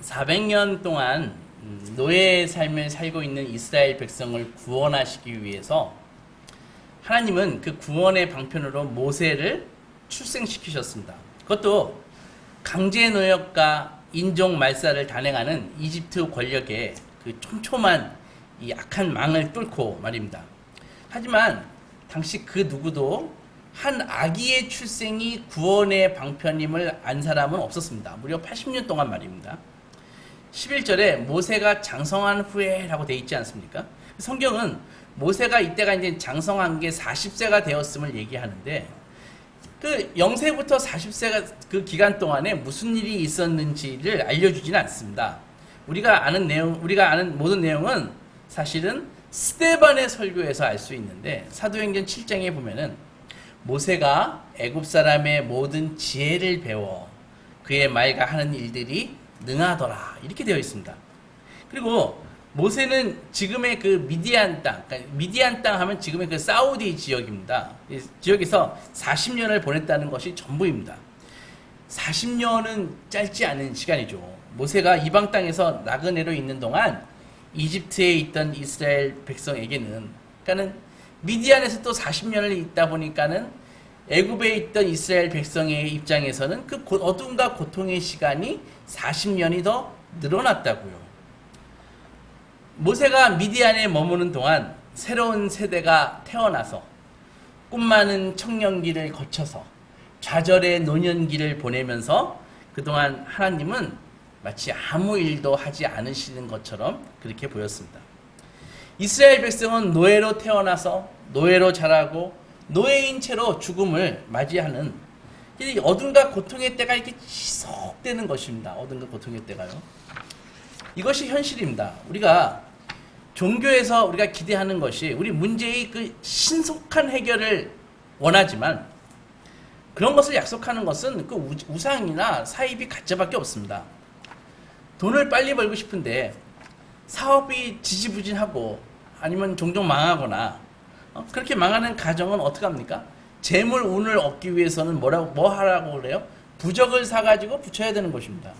400년 동안 노예의 삶을 살고 있는 이스라엘 백성을 구원하시기 위해서 하나님은 그 구원의 방편으로 모세를 출생시키셨습니다. 그것도 강제 노역과 인종 말살을 단행하는 이집트 권력의 그 촘촘한 이 악한 망을 뚫고 말입니다. 하지만 당시 그 누구도 한 아기의 출생이 구원의 방편임을 안 사람은 없었습니다. 무려 80년 동안 말입니다. 11절에 모세가 장성한 후에라고 되어 있지 않습니까? 성경은 모세가 이때가 이제 장성한 게 40세가 되었음을 얘기하는데 그 0세부터 40세가 그 기간 동안에 무슨 일이 있었는지를 알려주지는 않습니다. 우리가 아는 모든 내용은 사실은 스데반의 설교에서 알 수 있는데 사도행전 7장에 보면은 모세가 애굽 사람의 모든 지혜를 배워 그의 말과 하는 일들이 능하더라 이렇게 되어 있습니다. 그리고 모세는 지금의 그 미디안 땅, 그러니까 미디안 땅 하면 지금의 그 사우디 지역입니다. 이 지역에서 40년을 보냈다는 것이 전부입니다. 40년은 짧지 않은 시간이죠. 모세가 이방 땅에서 나그네로 있는 동안 이집트에 있던 이스라엘 백성에게는, 그러니까는 미디안에서 또 40년을 있다 보니까는 애굽에 있던 이스라엘 백성의 입장에서는 그 어둠과 고통의 시간이 40년이 더 늘어났다고요. 모세가 미디안에 머무는 동안 새로운 세대가 태어나서 꿈 많은 청년기를 거쳐서 좌절의 노년기를 보내면서 그동안 하나님은 마치 아무 일도 하지 않으시는 것처럼 그렇게 보였습니다. 이스라엘 백성은 노예로 태어나서 노예로 자라고 노예인 채로 죽음을 맞이하는 어둠과 고통의 때가 이렇게 지속되는 것입니다. 어둠과 고통의 때가요. 이것이 현실입니다. 우리가 종교에서 우리가 기대하는 것이 우리 문제의 그 신속한 해결을 원하지만 그런 것을 약속하는 것은 그 우상이나 사입이 가짜밖에 없습니다. 돈을 빨리 벌고 싶은데 사업이 지지부진하고 아니면 종종 망하거나 그렇게 망하는 가정은 어떻게 합니까? 재물 운을 얻기 위해서는 뭐 하라고 그래요? 부적을 사가지고 붙여야 되는 것입니다.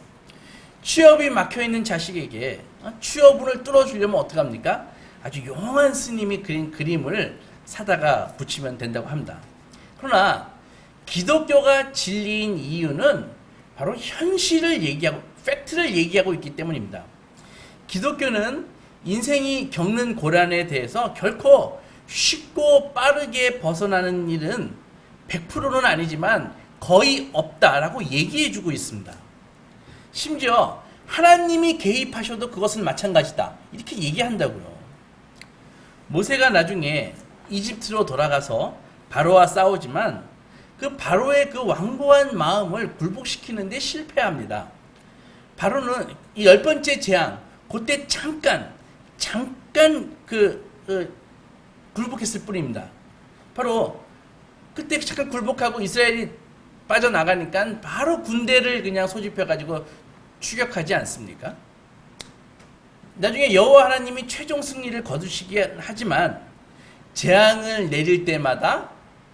취업이 막혀있는 자식에게 취업운을 뚫어주려면 어떻게 합니까? 아주 용한 스님이 그린 그림을 사다가 붙이면 된다고 합니다. 그러나 기독교가 진리인 이유는 바로 현실을 얘기하고 팩트를 얘기하고 있기 때문입니다. 기독교는 인생이 겪는 고난에 대해서 결코 쉽고 빠르게 벗어나는 일은 100%는 아니지만 거의 없다라고 얘기해주고 있습니다. 심지어 하나님이 개입하셔도 그것은 마찬가지다 이렇게 얘기한다고요. 모세가 나중에 이집트로 돌아가서 바로와 싸우지만 그 바로의 그 완고한 마음을 굴복시키는데 실패합니다. 바로는 이 10번째 재앙 그때 잠깐 굴복했을 뿐입니다. 바로 그때 잠깐 굴복하고 이스라엘이 빠져나가니까 바로 군대를 그냥 소집해가지고 추격하지 않습니까? 나중에 여호와 하나님이 최종 승리를 거두시긴 하지만 재앙을 내릴 때마다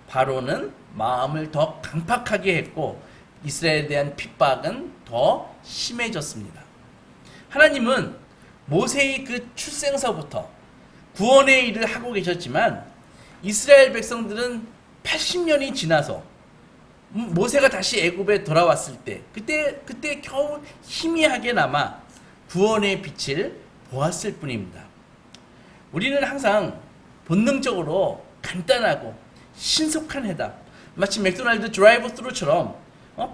바로는 마음을 더 강팍하게 했고 이스라엘에 대한 핍박은 더 심해졌습니다. 하나님은 모세의 그 출생서부터 구원의 일을 하고 계셨지만 이스라엘 백성들은 80년이 지나서 모세가 다시 애굽에 돌아왔을 때 그때 겨우 희미하게나마 구원의 빛을 보았을 뿐입니다. 우리는 항상 본능적으로 간단하고 신속한 해답, 마치 맥도날드 드라이브 스루처럼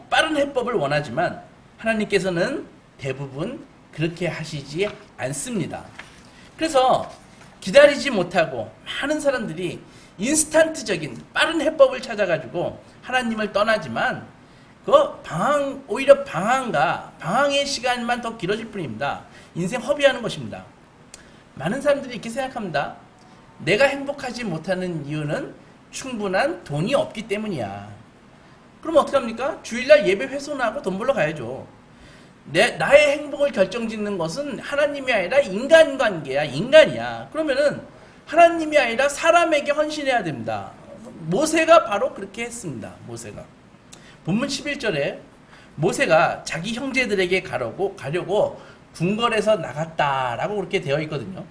빠른 해법을 원하지만 하나님께서는 대부분 그렇게 하시지 않습니다. 그래서 기다리지 못하고 많은 사람들이 인스턴트적인 빠른 해법을 찾아가지고 하나님을 떠나지만 오히려 방황의 시간만 더 길어질 뿐입니다. 인생 허비하는 것입니다. 많은 사람들이 이렇게 생각합니다. 내가 행복하지 못하는 이유는 충분한 돈이 없기 때문이야. 그럼 어떡합니까? 주일날 예배 훼손하고 돈 벌러 가야죠. 나의 행복을 결정짓는 것은 하나님이 아니라 인간관계야. 인간이야. 그러면은 하나님이 아니라 사람에게 헌신해야 됩니다. 모세가 바로 그렇게 했습니다. 모세가 본문 11절에 모세가 자기 형제들에게 가려고 궁궐에서 나갔다라고 그렇게 되어 있거든요.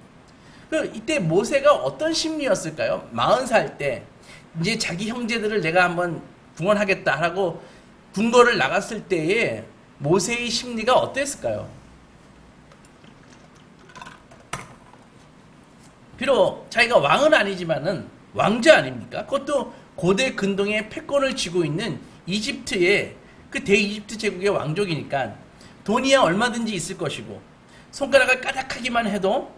이때 모세가 어떤 심리였을까요? 40살 때 이제 자기 형제들을 내가 한번 구원하겠다 하고 궁궐을 나갔을 때에 모세의 심리가 어땠을까요? 비록 자기가 왕은 아니지만은 왕자 아닙니까? 그것도 고대 근동의 패권을 쥐고 있는 이집트의 그 대이집트 제국의 왕족이니까 돈이야 얼마든지 있을 것이고 손가락을 까닥하기만 해도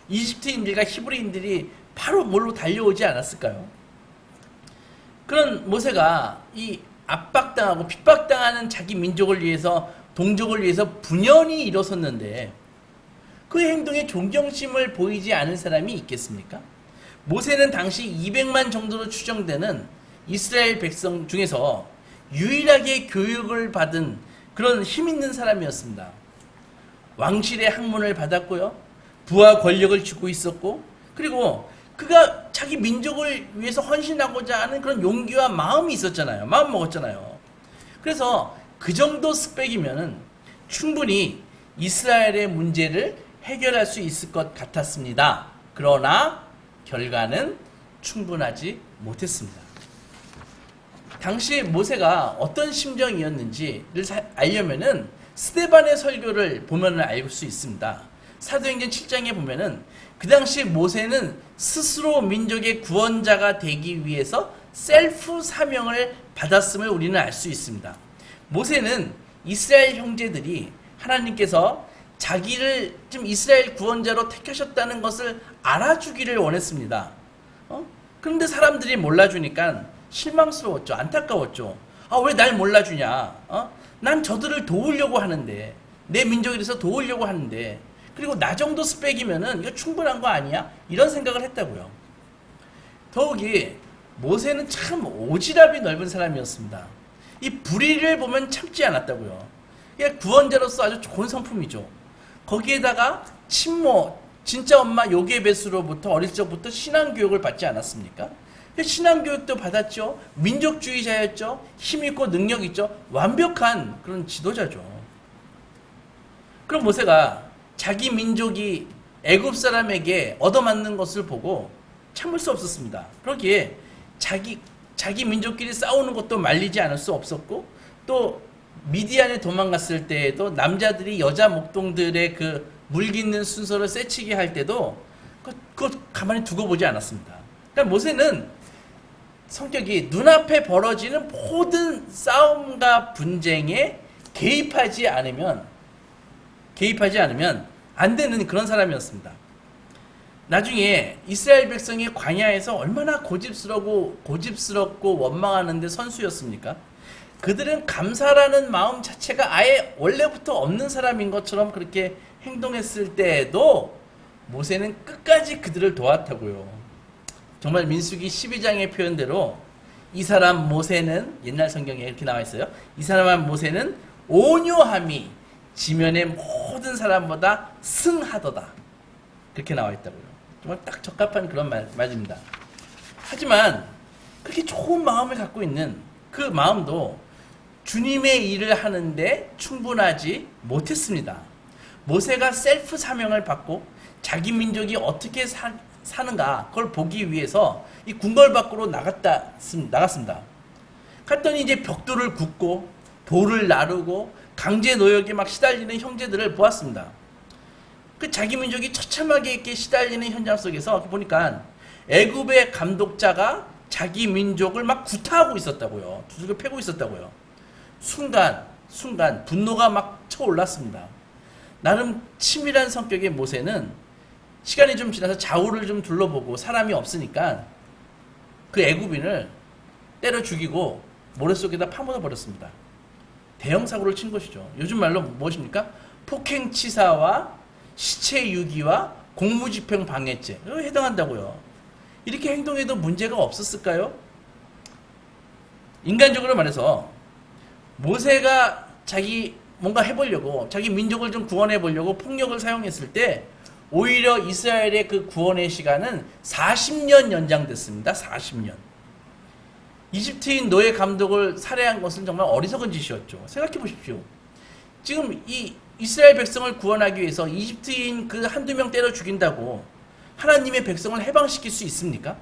이집트인들과 히브리인들이 바로 뭘로 달려오지 않았을까요? 그런 모세가 이 압박당하고 핍박당하는 자기 민족을 위해서 동족을 위해서 분연히 일어섰는데 그 행동에 존경심을 보이지 않은 사람이 있겠습니까? 모세는 당시 200만 정도로 추정되는 이스라엘 백성 중에서 유일하게 교육을 받은 그런 힘 있는 사람이었습니다. 왕실의 학문을 받았고요. 부와 권력을 쥐고 있었고, 그리고 그가 자기 민족을 위해서 헌신하고자 하는 그런 용기와 마음이 있었잖아요. 마음 먹었잖아요. 그래서 그 정도 스펙이면은 충분히 이스라엘의 문제를 해결할 수 있을 것 같았습니다. 그러나 결과는 충분하지 못했습니다. 당시 모세가 어떤 심정이었는지를 알려면은 스데반의 설교를 보면 알 수 있습니다. 사도행전 7장에 보면은 그 당시 모세는 스스로 민족의 구원자가 되기 위해서 셀프 사명을 받았음을 우리는 알 수 있습니다. 모세는 이스라엘 형제들이 하나님께서 자기를 좀 이스라엘 구원자로 택하셨다는 것을 알아주기를 원했습니다. 그런데 사람들이 몰라주니까 실망스러웠죠. 안타까웠죠. 왜 날 몰라주냐? 난 저들을 도우려고 하는데, 내 민족에 대해서 도우려고 하는데, 그리고 나 정도 스펙이면은 이거 충분한 거 아니야? 이런 생각을 했다고요. 더욱이 모세는 참 오지랖이 넓은 사람이었습니다. 이 불의를 보면 참지 않았다고요. 그냥 구원자로서 아주 좋은 성품이죠. 거기에다가 친모, 진짜 엄마 요게베스로부터 어릴 적부터 신앙교육을 받지 않았습니까? 신앙교육도 받았죠. 민족주의자였죠. 힘있고 능력있죠. 완벽한 그런 지도자죠. 그럼 모세가 자기 민족이 애굽 사람에게 얻어맞는 것을 보고 참을 수 없었습니다. 그러기에 자기 민족끼리 싸우는 것도 말리지 않을 수 없었고, 또 미디안에 도망갔을 때에도 남자들이 여자 목동들의 그 물깃는 순서를 쎄치게 할 때도 그것 가만히 두고 보지 않았습니다. 그러니까 모세는 성격이 눈앞에 벌어지는 모든 싸움과 분쟁에 개입하지 않으면 안 되는 그런 사람이었습니다. 나중에 이스라엘 백성이 광야에서 얼마나 고집스럽고 원망하는데 선수였습니까? 그들은 감사라는 마음 자체가 아예 원래부터 없는 사람인 것처럼 그렇게 행동했을 때에도 모세는 끝까지 그들을 도왔다고요. 정말 민수기 12장의 표현대로 이 사람 모세는, 옛날 성경에 이렇게 나와 있어요. 이 사람 모세는 온유함이 지면의 모든 사람보다 승하도다. 그렇게 나와 있다고요. 정말 딱 적합한 그런 말입니다. 하지만 그렇게 좋은 마음을 갖고 있는 그 마음도 주님의 일을 하는데 충분하지 못했습니다. 모세가 셀프 사명을 받고 자기 민족이 어떻게 사는가 그걸 보기 위해서 이 궁궐 밖으로 나갔습니다. 갔더니 이제 벽돌을 굽고 돌을 나르고 강제 노역에 막 시달리는 형제들을 보았습니다. 그 자기 민족이 처참하게 이렇게 시달리는 현장 속에서 보니까 애굽의 감독자가 자기 민족을 막 구타하고 있었다고요. 두들겨 패고 있었다고요. 순간 분노가 막 쳐올랐습니다. 나름 치밀한 성격의 모세는 시간이 좀 지나서 좌우를 좀 둘러보고 사람이 없으니까 그 애굽인을 때려 죽이고 모래 속에다 파묻어 버렸습니다. 대형 사고를 친 것이죠. 요즘 말로 무엇입니까? 폭행치사와 시체 유기와 공무집행 방해죄 해당한다고요. 이렇게 행동해도 문제가 없었을까요? 인간적으로 말해서 모세가 자기 뭔가 해보려고 자기 민족을 좀 구원해 보려고 폭력을 사용했을 때 오히려 이스라엘의 그 구원의 시간은 40년 연장됐습니다. 40년. 이집트인 노예 감독을 살해한 것은 정말 어리석은 짓이었죠. 생각해 보십시오. 지금 이 이스라엘 백성을 구원하기 위해서 이집트인 그 한두 명 때려 죽인다고 하나님의 백성을 해방시킬 수 있습니까?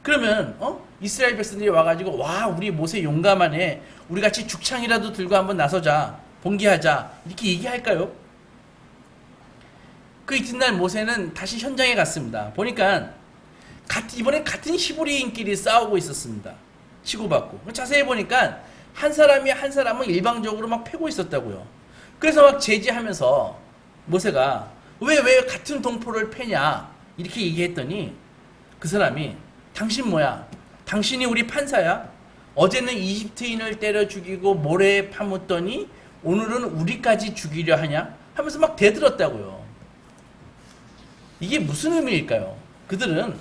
그러면 이스라엘 백성들이 와가지고 와 우리 모세 용감하네, 우리 같이 죽창이라도 들고 한번 나서자, 봉기하자, 이렇게 얘기할까요? 그 이튿날 모세는 다시 현장에 갔습니다. 보니까 이번엔 같은 히브리인끼리 싸우고 있었습니다. 치고받고. 자세히 보니까 한 사람이 한 사람을 일방적으로 막 패고 있었다고요. 그래서 막 제지하면서 모세가 왜 같은 동포를 패냐 이렇게 얘기했더니 그 사람이 당신 뭐야? 당신이 우리 판사야? 어제는 이집트인을 때려 죽이고 모래에 파묻더니 오늘은 우리까지 죽이려 하냐? 하면서 막 대들었다고요. 이게 무슨 의미일까요? 그들은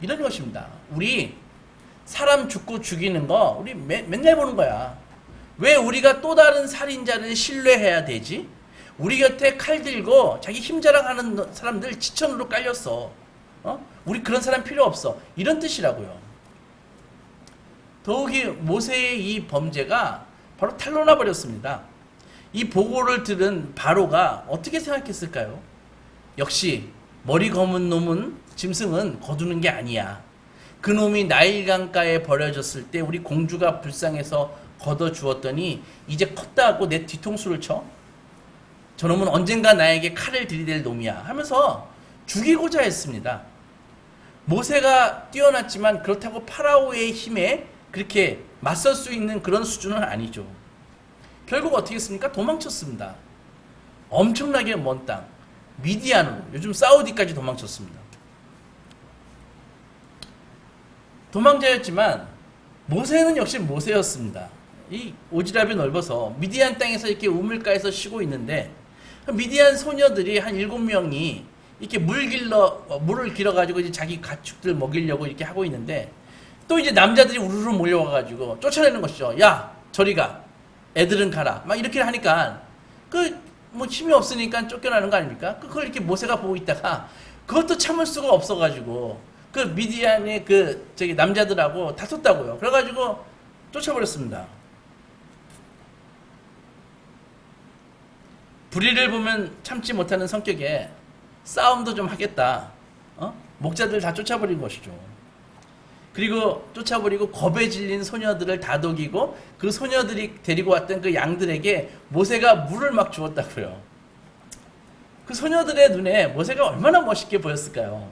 이런 것입니다. 우리 사람 죽고 죽이는 거 우리 맨날 보는 거야. 왜 우리가 또 다른 살인자를 신뢰해야 되지? 우리 곁에 칼 들고 자기 힘 자랑하는 사람들 지천으로 깔렸어. 우리 그런 사람 필요 없어. 이런 뜻이라고요. 더욱이 모세의 이 범죄가 바로 탄로나 버렸습니다. 이 보고를 들은 바로가 어떻게 생각했을까요? 역시 머리 검은 놈은 짐승은 거두는 게 아니야. 그 놈이 나일강가에 버려졌을 때 우리 공주가 불쌍해서 걷어 주었더니 이제 컸다 하고 내 뒤통수를 쳐? 저놈은 언젠가 나에게 칼을 들이댈 놈이야 하면서 죽이고자 했습니다. 모세가 뛰어났지만 그렇다고 파라오의 힘에 그렇게 맞설 수 있는 그런 수준은 아니죠. 결국 어떻게 했습니까? 도망쳤습니다. 엄청나게 먼 땅, 미디안으로, 요즘 사우디까지 도망쳤습니다. 도망자였지만 모세는 역시 모세였습니다. 이 오지랖이 넓어서 미디안 땅에서 이렇게 우물가에서 쉬고 있는데 미디안 소녀들이 한 7명이 이렇게 물을 길어가지고 이제 자기 가축들 먹이려고 이렇게 하고 있는데 또 이제 남자들이 우르르 몰려와가지고 쫓아내는 것이죠. 야, 저리 가. 애들은 가라. 막 이렇게 하니까 뭐 힘이 없으니까 쫓겨나는 거 아닙니까? 그걸 이렇게 모세가 보고 있다가 그것도 참을 수가 없어가지고 그 미디안의 남자들하고 다퉜다고요. 그래가지고 쫓아버렸습니다. 불의를 보면 참지 못하는 성격에 싸움도 좀 하겠다. 목자들 다 쫓아버린 것이죠. 그리고 쫓아버리고 겁에 질린 소녀들을 다독이고 그 소녀들이 데리고 왔던 그 양들에게 모세가 물을 막 주었다고요. 그 소녀들의 눈에 모세가 얼마나 멋있게 보였을까요?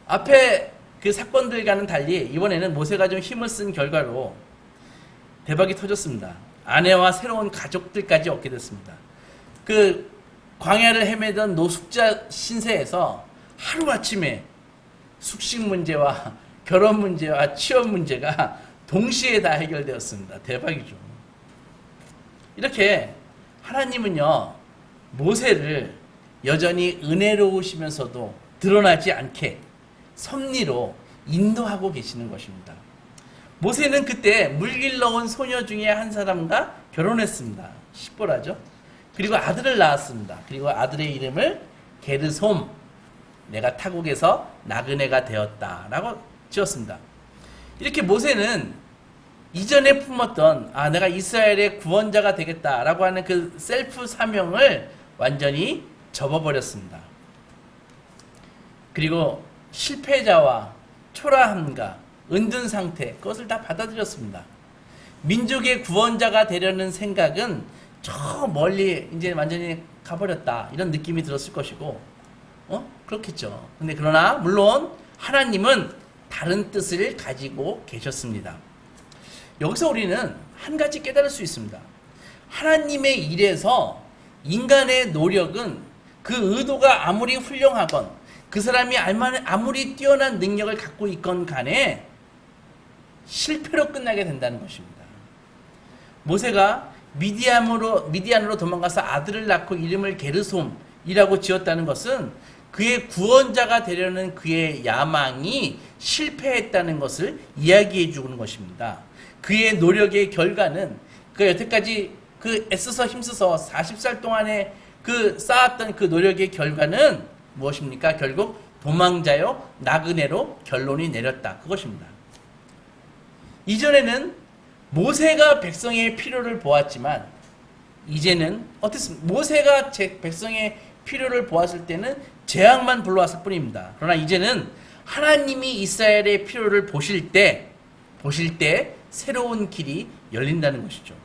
앞에 그 사건들과는 달리 이번에는 모세가 좀 힘을 쓴 결과로 대박이 터졌습니다. 아내와 새로운 가족들까지 얻게 됐습니다. 그 광야를 헤매던 노숙자 신세에서 하루아침에 숙식 문제와 결혼 문제와 취업 문제가 동시에 다 해결되었습니다. 대박이죠. 이렇게 하나님은요, 모세를 여전히 은혜로우시면서도 드러나지 않게 섭리로 인도하고 계시는 것입니다. 모세는 그때 물길러 온 소녀 중에 한 사람과 결혼했습니다. 십보라죠. 그리고 아들을 낳았습니다. 그리고 아들의 이름을 게르솜, 내가 타국에서 나그네가 되었다라고 지었습니다. 이렇게 모세는 이전에 품었던 내가 이스라엘의 구원자가 되겠다라고 하는 그 셀프 사명을 완전히 접어버렸습니다. 그리고 실패자와 초라함과 은둔 상태, 그것을 다 받아들였습니다. 민족의 구원자가 되려는 생각은 저 멀리 이제 완전히 가버렸다, 이런 느낌이 들었을 것이고, 그렇겠죠. 근데 그러나 물론 하나님은 다른 뜻을 가지고 계셨습니다. 여기서 우리는 한 가지 깨달을 수 있습니다. 하나님의 일에서 인간의 노력은 그 의도가 아무리 훌륭하건 그 사람이 아무리 뛰어난 능력을 갖고 있건 간에 실패로 끝나게 된다는 것입니다. 모세가 미디안으로 도망가서 아들을 낳고 이름을 게르솜이라고 지었다는 것은 그의 구원자가 되려는 그의 야망이 실패했다는 것을 이야기해 주는 것입니다. 그의 노력의 결과는 그 여태까지 그 애써서 힘써서 40살 동안에 그 쌓았던 그 노력의 결과는 무엇입니까? 결국 도망자요 나그네로 결론이 내렸다, 그것입니다. 이전에는 모세가 백성의 필요를 보았지만 이제는 어떻습니까? 모세가 백성의 필요를 보았을 때는 재앙만 불러왔을 뿐입니다. 그러나 이제는 하나님이 이스라엘의 필요를 보실 때 새로운 길이 열린다는 것이죠.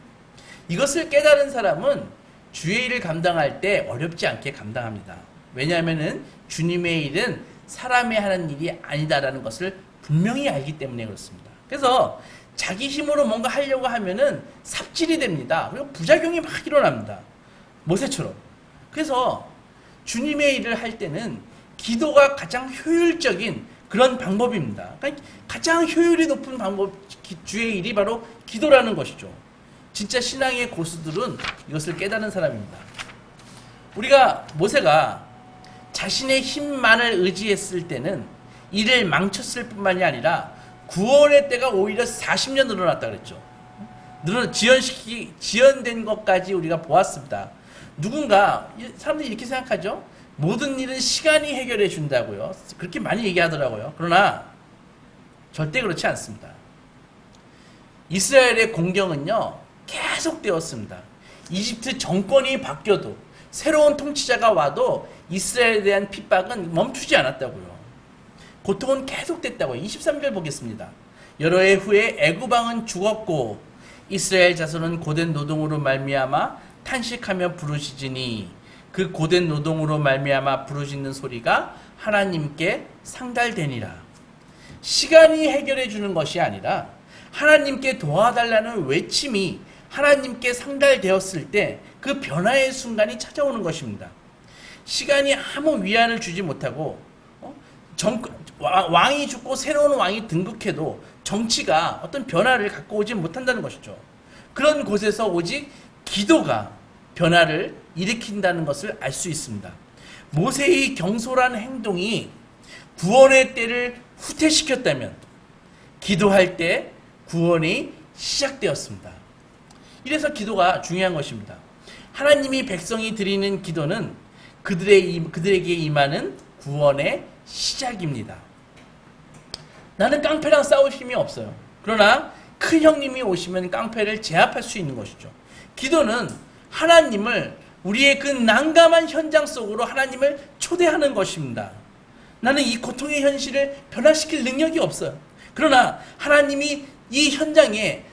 이것을 깨달은 사람은 주의 일을 감당할 때 어렵지 않게 감당합니다. 왜냐하면 주님의 일은 사람이 하는 일이 아니다라는 것을 분명히 알기 때문에 그렇습니다. 그래서 자기 힘으로 뭔가 하려고 하면은 삽질이 됩니다. 그리고 부작용이 막 일어납니다. 모세처럼. 그래서 주님의 일을 할 때는 기도가 가장 효율적인 그런 방법입니다. 그러니까 가장 효율이 높은 방법, 주의 일이 바로 기도라는 것이죠. 진짜 신앙의 고수들은 이것을 깨달은 사람입니다. 우리가 모세가 자신의 힘만을 의지했을 때는 일을 망쳤을 뿐만이 아니라 구원의 때가 오히려 40년 늘어났다 그랬죠. 지연된 것까지 우리가 보았습니다. 누군가, 사람들이 이렇게 생각하죠. 모든 일은 시간이 해결해 준다고요. 그렇게 많이 얘기하더라고요. 그러나 절대 그렇지 않습니다. 이스라엘의 공경은요, 계속되었습니다. 이집트 정권이 바뀌어도 새로운 통치자가 와도 이스라엘에 대한 핍박은 멈추지 않았다고요. 고통은 계속됐다고요. 23절 보겠습니다. 여러 해 후에 애굽 왕은 죽었고 이스라엘 자손은 고된 노동으로 말미암아 탄식하며 부르짖으니 그 고된 노동으로 말미암아 부르짖는 소리가 하나님께 상달되니라. 시간이 해결해 주는 것이 아니라 하나님께 도와달라는 외침이 하나님께 상달되었을 때 그 변화의 순간이 찾아오는 것입니다. 시간이 아무 위안을 주지 못하고 왕이 죽고 새로운 왕이 등극해도 정치가 어떤 변화를 갖고 오지 못한다는 것이죠. 그런 곳에서 오직 기도가 변화를 일으킨다는 것을 알 수 있습니다. 모세의 경솔한 행동이 구원의 때를 후퇴시켰다면 기도할 때 구원이 시작되었습니다. 이래서 기도가 중요한 것입니다. 하나님이 백성이 드리는 기도는 그들에게 임하는 구원의 시작입니다. 나는 깡패랑 싸울 힘이 없어요. 그러나 큰 형님이 오시면 깡패를 제압할 수 있는 것이죠. 기도는 하나님을 우리의 그 난감한 현장 속으로 하나님을 초대하는 것입니다. 나는 이 고통의 현실을 변화시킬 능력이 없어요. 그러나 하나님이 이 현장에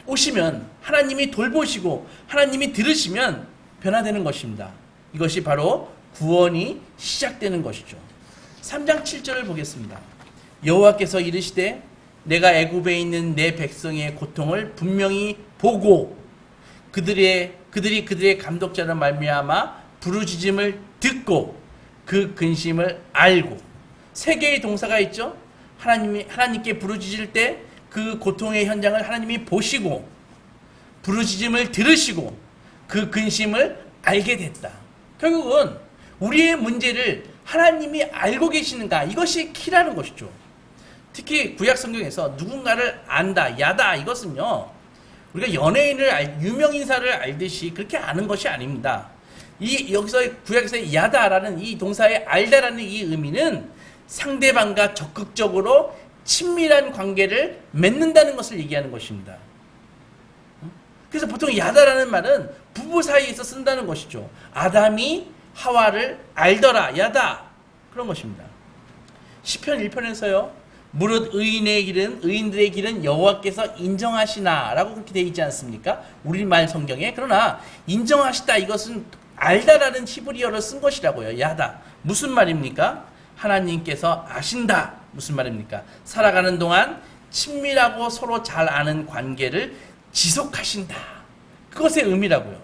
오시면 하나님이 돌보시고 하나님이 들으시면 변화되는 것입니다. 이것이 바로 구원이 시작되는 것이죠. 3장 7절을 보겠습니다. 여호와께서 이르시되 내가 애굽에 있는 내 백성의 고통을 분명히 보고 그들이 그들의 감독자로 말미암아 부르짖음을 듣고 그 근심을 알고. 세 개의 동사가 있죠. 하나님께 부르짖을 때 그 고통의 현장을 하나님이 보시고 부르짖음을 들으시고 그 근심을 알게 됐다. 결국은 우리의 문제를 하나님이 알고 계시는가, 이것이 키라는 것이죠. 특히 구약 성경에서 누군가를 안다, 야다, 이것은요 우리가 연예인을 유명인사를 알듯이 그렇게 아는 것이 아닙니다. 여기서 구약에서 야다라는 이 동사의 알다라는 이 의미는 상대방과 적극적으로 친밀한 관계를 맺는다는 것을 얘기하는 것입니다. 그래서 보통 야다라는 말은 부부 사이에서 쓴다는 것이죠. 아담이 하와를 알더라, 야다, 그런 것입니다. 시편 1편에서요 무릇 의인들의 길은 여호와께서 인정하시나 라고 그렇게 되어 있지 않습니까? 우리말 성경에. 그러나 인정하시다, 이것은 알다라는 히브리어를 쓴 것이라고요. 야다. 무슨 말입니까? 하나님께서 아신다. 무슨 말입니까? 살아가는 동안 친밀하고 서로 잘 아는 관계를 지속하신다. 그것의 의미라고요.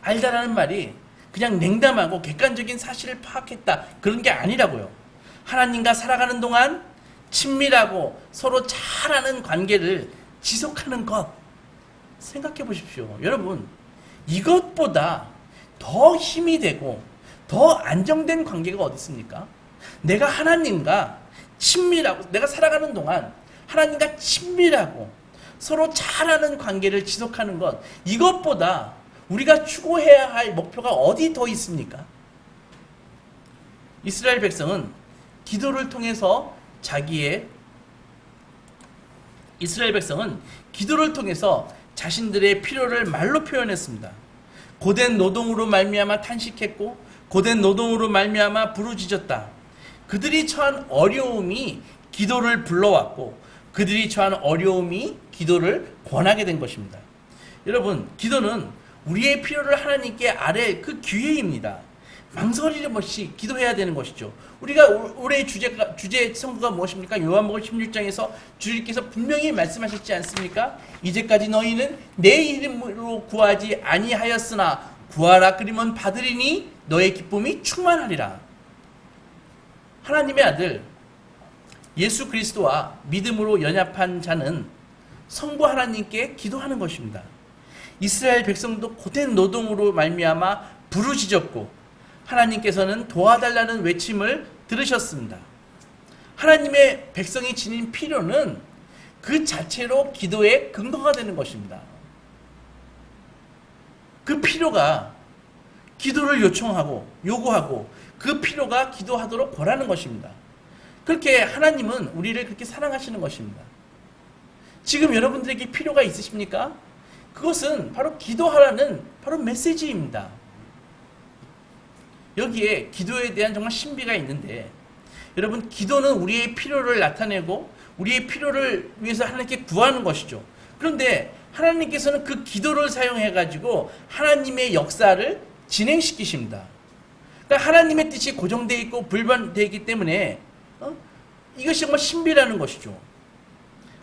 알다라는 말이 그냥 냉담하고 객관적인 사실을 파악했다, 그런 게 아니라고요. 하나님과 살아가는 동안 친밀하고 서로 잘 아는 관계를 지속하는 것. 생각해 보십시오. 여러분, 이것보다 더 힘이 되고 더 안정된 관계가 어디 있습니까? 내가 하나님과 친밀하고, 내가 살아가는 동안 하나님과 친밀하고 서로 잘 아는 관계를 지속하는 것, 이것보다 우리가 추구해야 할 목표가 어디 더 있습니까? 이스라엘 백성은 기도를 통해서 자기의 이스라엘 백성은 기도를 통해서 자신들의 필요를 말로 표현했습니다. 고된 노동으로 말미암아 탄식했고 고된 노동으로 말미암아 부르짖었다. 그들이 처한 어려움이 기도를 불러왔고 그들이 처한 어려움이 기도를 권하게 된 것입니다. 여러분, 기도는 우리의 필요를 하나님께 아뢰 그 기회입니다. 망설이는 것이 기도해야 되는 것이죠. 우리가 올해의 주제 성구가 무엇입니까? 요한복음 16장에서 주님께서 분명히 말씀하셨지 않습니까? 이제까지 너희는 내 이름으로 구하지 아니하였으나 구하라 그리면 받으리니 너의 기쁨이 충만하리라. 하나님의 아들 예수 그리스도와 믿음으로 연합한 자는 성부 하나님께 기도하는 것입니다. 이스라엘 백성도 고된 노동으로 말미암아 부르짖었고 하나님께서는 도와달라는 외침을 들으셨습니다. 하나님의 백성이 지닌 필요는 그 자체로 기도의 근거가 되는 것입니다. 그 필요가 기도를 요청하고 요구하고 그 필요가 기도하도록 권하는 것입니다. 그렇게 하나님은 우리를 그렇게 사랑하시는 것입니다. 지금 여러분들에게 필요가 있으십니까? 그것은 바로 기도하라는 바로 메시지입니다. 여기에 기도에 대한 정말 신비가 있는데, 여러분, 기도는 우리의 필요를 나타내고 우리의 필요를 위해서 하나님께 구하는 것이죠. 그런데 하나님께서는 그 기도를 사용해 가지고 하나님의 역사를 진행시키십니다. 그러니까 하나님의 뜻이 고정되어 있고 불변되어 있기 때문에 이것이 정말 신비라는 것이죠.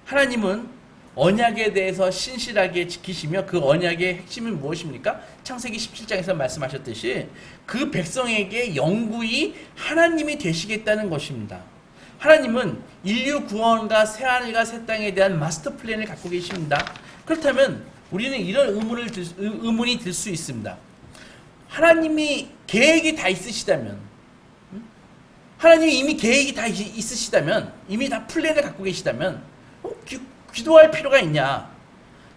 하나님은 언약에 대해서 신실하게 지키시며 그 언약의 핵심은 무엇입니까? 창세기 17장에서 말씀하셨듯이 그 백성에게 영구히 하나님이 되시겠다는 것입니다. 하나님은 인류 구원과 새하늘과 새 땅에 대한 마스터 플랜을 갖고 계십니다. 그렇다면 우리는 이런 의문이 들 수 있습니다. 하나님이 계획이 다 있으시다면, 하나님이 이미 계획이 다 있으시다면, 이미 다 플랜을 갖고 계시다면 기도할 필요가 있냐?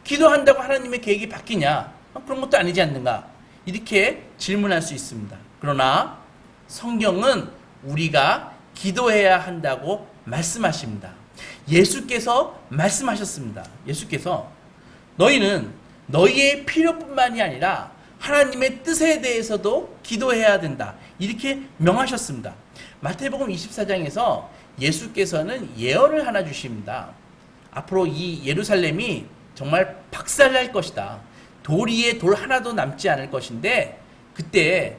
기도한다고 하나님의 계획이 바뀌냐? 그런 것도 아니지 않는가? 이렇게 질문할 수 있습니다. 그러나 성경은 우리가 기도해야 한다고 말씀하십니다. 예수께서 말씀하셨습니다. 예수께서 너희는 너희의 필요뿐만이 아니라 하나님의 뜻에 대해서도 기도해야 된다. 이렇게 명하셨습니다. 마태복음 24장에서 예수께서는 예언을 하나 주십니다. 앞으로 이 예루살렘이 정말 박살날 것이다. 돌 위에 돌 하나도 남지 않을 것인데 그때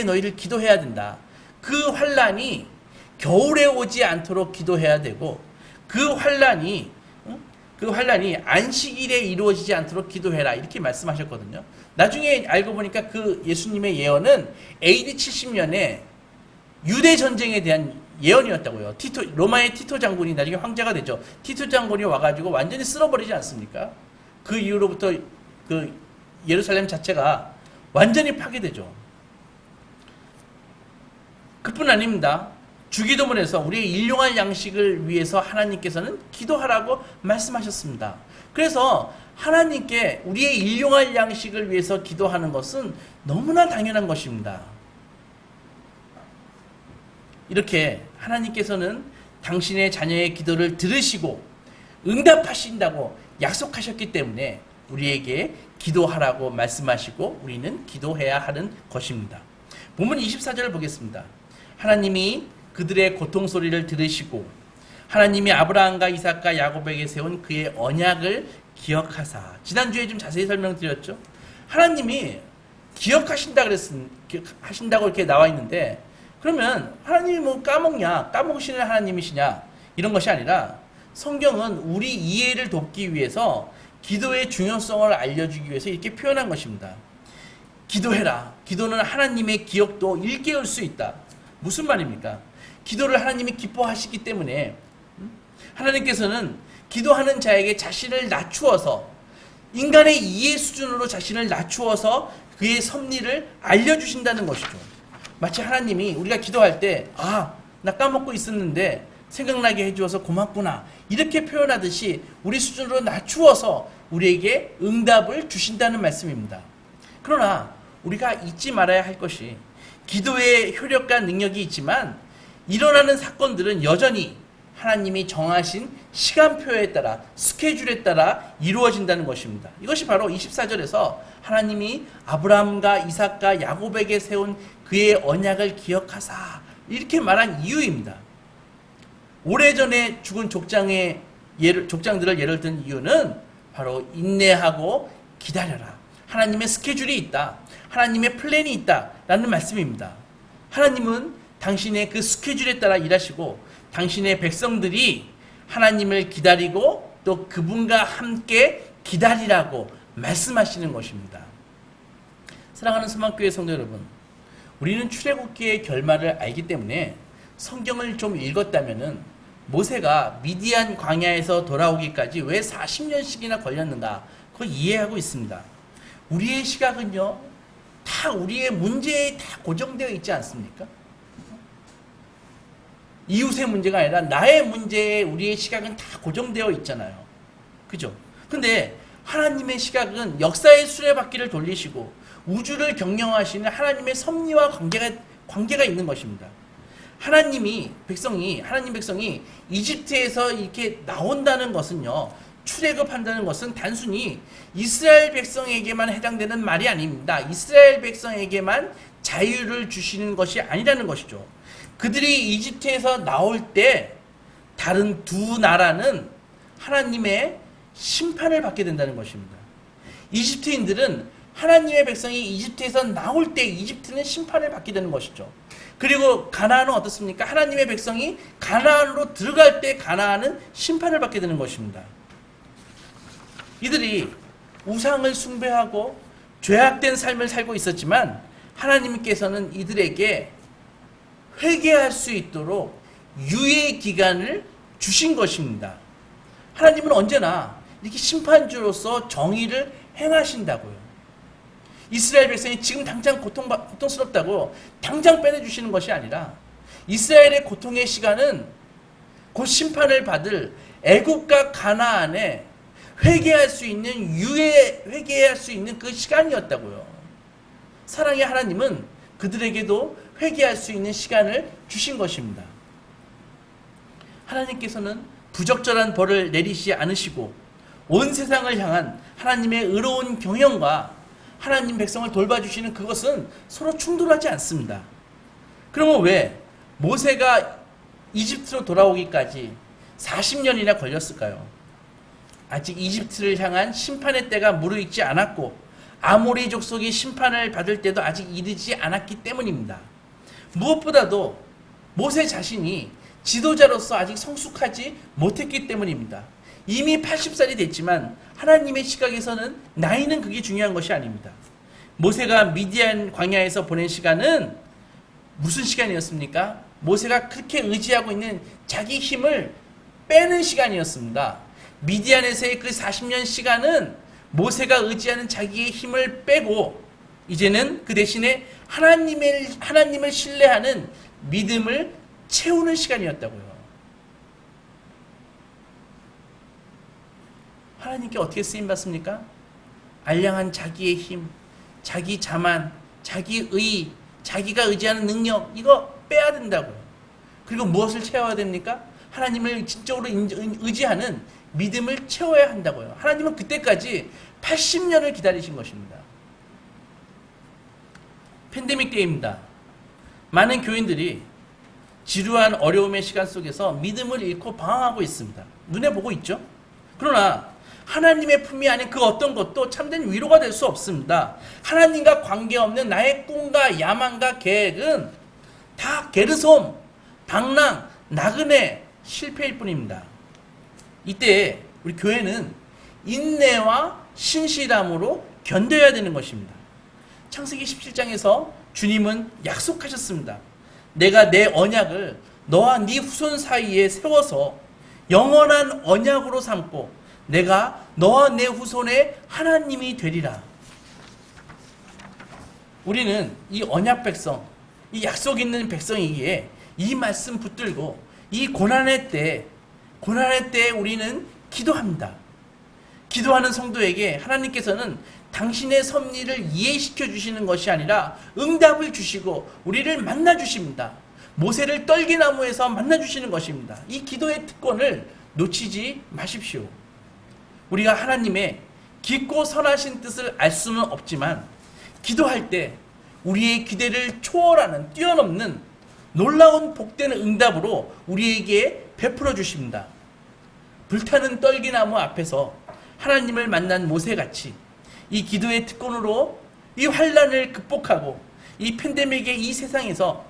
너희를 기도해야 된다. 그 환란이 겨울에 오지 않도록 기도해야 되고 그 환란이 안식일에 이루어지지 않도록 기도해라. 이렇게 말씀하셨거든요. 나중에 알고 보니까 그 예수님의 예언은 AD 70년에 유대 전쟁에 대한 예언이었다고요. 로마의 티토 장군이 나중에 황제가 되죠. 티토 장군이 와가지고 완전히 쓸어버리지 않습니까? 그 이후로부터 그 예루살렘 자체가 완전히 파괴되죠. 그뿐 아닙니다. 주기도문에서 우리의 일용할 양식을 위해서 하나님께서는 기도하라고 말씀하셨습니다. 그래서 하나님께 우리의 일용할 양식을 위해서 기도하는 것은 너무나 당연한 것입니다. 이렇게 하나님께서는 당신의 자녀의 기도를 들으시고 응답하신다고 약속하셨기 때문에 우리에게 기도하라고 말씀하시고 우리는 기도해야 하는 것입니다. 본문 24절을 보겠습니다. 하나님이 그들의 고통 소리를 들으시고 하나님이 아브라함과 이삭과 야곱에게 세운 그의 언약을 기억하사, 지난주에 좀 자세히 설명드렸죠. 하나님이 기억하신다고 이렇게 나와 있는데, 그러면 하나님이 뭐 까먹으시는 하나님이시냐, 이런 것이 아니라 성경은 우리 이해를 돕기 위해서 기도의 중요성을 알려주기 위해서 이렇게 표현한 것입니다. 기도해라. 기도는 하나님의 기억도 일깨울 수 있다. 무슨 말입니까? 기도를 하나님이 기뻐하시기 때문에 하나님께서는 기도하는 자에게 자신을 낮추어서, 인간의 이해 수준으로 자신을 낮추어서 그의 섭리를 알려주신다는 것이죠. 마치 하나님이 우리가 기도할 때 나 까먹고 있었는데 생각나게 해주어서 고맙구나, 이렇게 표현하듯이 우리 수준으로 낮추어서 우리에게 응답을 주신다는 말씀입니다. 그러나 우리가 잊지 말아야 할 것이, 기도의 효력과 능력이 있지만 일어나는 사건들은 여전히 하나님이 정하신 시간표에 따라, 스케줄에 따라 이루어진다는 것입니다. 이것이 바로 24절에서 하나님이 아브라함과 이삭과 야곱에게 세운 그의 언약을 기억하사 이렇게 말한 이유입니다. 오래전에 죽은 족장들을 예를 든 이유는 바로 인내하고 기다려라. 하나님의 스케줄이 있다. 하나님의 플랜이 있다. 라는 말씀입니다. 하나님은 당신의 그 스케줄에 따라 일하시고 당신의 백성들이 하나님을 기다리고 또 그분과 함께 기다리라고 말씀하시는 것입니다. 사랑하는 소망교회 성도 여러분, 우리는 출애굽기의 결말을 알기 때문에 성경을 좀 읽었다면은 모세가 미디안 광야에서 돌아오기까지 왜 40년씩이나 걸렸는가 그걸 이해하고 있습니다. 우리의 시각은요, 다 우리의 문제에 다 고정되어 있지 않습니까? 이웃의 문제가 아니라 나의 문제에 우리의 시각은 다 고정되어 있잖아요. 그죠? 근데 하나님의 시각은 역사의 수레바퀴를 돌리시고 우주를 경영하시는 하나님의 섭리와 관계가 있는 것입니다. 하나님 백성이 이집트에서 이렇게 나온다는 것은요, 출애굽한다는 것은 단순히 이스라엘 백성에게만 해당되는 말이 아닙니다. 이스라엘 백성에게만 자유를 주시는 것이 아니라는 것이죠. 그들이 이집트에서 나올 때 다른 두 나라는 하나님의 심판을 받게 된다는 것입니다. 이집트인들은 하나님의 백성이 이집트에서 나올 때 이집트는 심판을 받게 되는 것이죠. 그리고 가나안은 어떻습니까? 하나님의 백성이 가나안으로 들어갈 때 가나안은 심판을 받게 되는 것입니다. 이들이 우상을 숭배하고 죄악된 삶을 살고 있었지만 하나님께서는 이들에게 회개할 수 있도록 유예 기간을 주신 것입니다. 하나님은 언제나 이렇게 심판주로서 정의를 행하신다고요. 이스라엘 백성이 지금 당장 고통스럽다고 당장 빼내주시는 것이 아니라 이스라엘의 고통의 시간은 곧 심판을 받을 애굽과 가나안에 회개할 수 있는 회개할 수 있는 그 시간이었다고요. 사랑의 하나님은 그들에게도 회개할 수 있는 시간을 주신 것입니다. 하나님께서는 부적절한 벌을 내리시지 않으시고 온 세상을 향한 하나님의 의로운 경영과 하나님 백성을 돌봐주시는 그것은 서로 충돌하지 않습니다. 그러면 왜 모세가 이집트로 돌아오기까지 40년이나 걸렸을까요? 아직 이집트를 향한 심판의 때가 무르익지 않았고 아모리 족속이 심판을 받을 때도 아직 이르지 않았기 때문입니다. 무엇보다도 모세 자신이 지도자로서 아직 성숙하지 못했기 때문입니다. 이미 80살이 됐지만 하나님의 시각에서는 나이는 그게 중요한 것이 아닙니다. 모세가 미디안 광야에서 보낸 시간은 무슨 시간이었습니까? 모세가 그렇게 의지하고 있는 자기 힘을 빼는 시간이었습니다. 미디안에서의 그 40년 시간은 모세가 의지하는 자기의 힘을 빼고 이제는 그 대신에 하나님을 신뢰하는 믿음을 채우는 시간이었다고요. 하나님께 어떻게 쓰임받습니까? 알량한 자기의 힘, 자기 자만, 자기 의, 자기가 의지하는 능력, 이거 빼야 된다고요. 그리고 무엇을 채워야 됩니까? 하나님을 진정으로 의지하는 믿음을 채워야 한다고요. 하나님은 그때까지 80년을 기다리신 것입니다. 팬데믹 때입니다. 많은 교인들이 지루한 어려움의 시간 속에서 믿음을 잃고 방황하고 있습니다. 눈에 보고 있죠? 그러나 하나님의 품이 아닌 그 어떤 것도 참된 위로가 될 수 없습니다. 하나님과 관계없는 나의 꿈과 야망과 계획은 다 게르솜, 방랑, 나그네, 실패일 뿐입니다. 이때 우리 교회는 인내와 신실함으로 견뎌야 되는 것입니다. 창세기 17장에서 주님은 약속하셨습니다. 내가 내 언약을 너와 네 후손 사이에 세워서 영원한 언약으로 삼고 내가 너와 내 후손의 하나님이 되리라. 우리는 이 언약 백성, 이 약속 있는 백성이기에 이 말씀 붙들고 이 고난의 때 우리는 기도합니다. 기도하는 성도에게 하나님께서는 당신의 섭리를 이해시켜 주시는 것이 아니라 응답을 주시고 우리를 만나 주십니다. 모세를 떨기나무에서 만나주시는 것입니다. 이 기도의 특권을 놓치지 마십시오. 우리가 하나님의 깊고 선하신 뜻을 알 수는 없지만 기도할 때 우리의 기대를 초월하는 뛰어넘는 놀라운 복되는 응답으로 우리에게 베풀어 주십니다. 불타는 떨기나무 앞에서 하나님을 만난 모세같이 이 기도의 특권으로 이 환난을 극복하고 이 팬데믹의 이 세상에서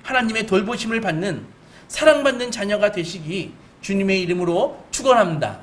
하나님의 돌보심을 받는 사랑받는 자녀가 되시기 주님의 이름으로 축원합니다.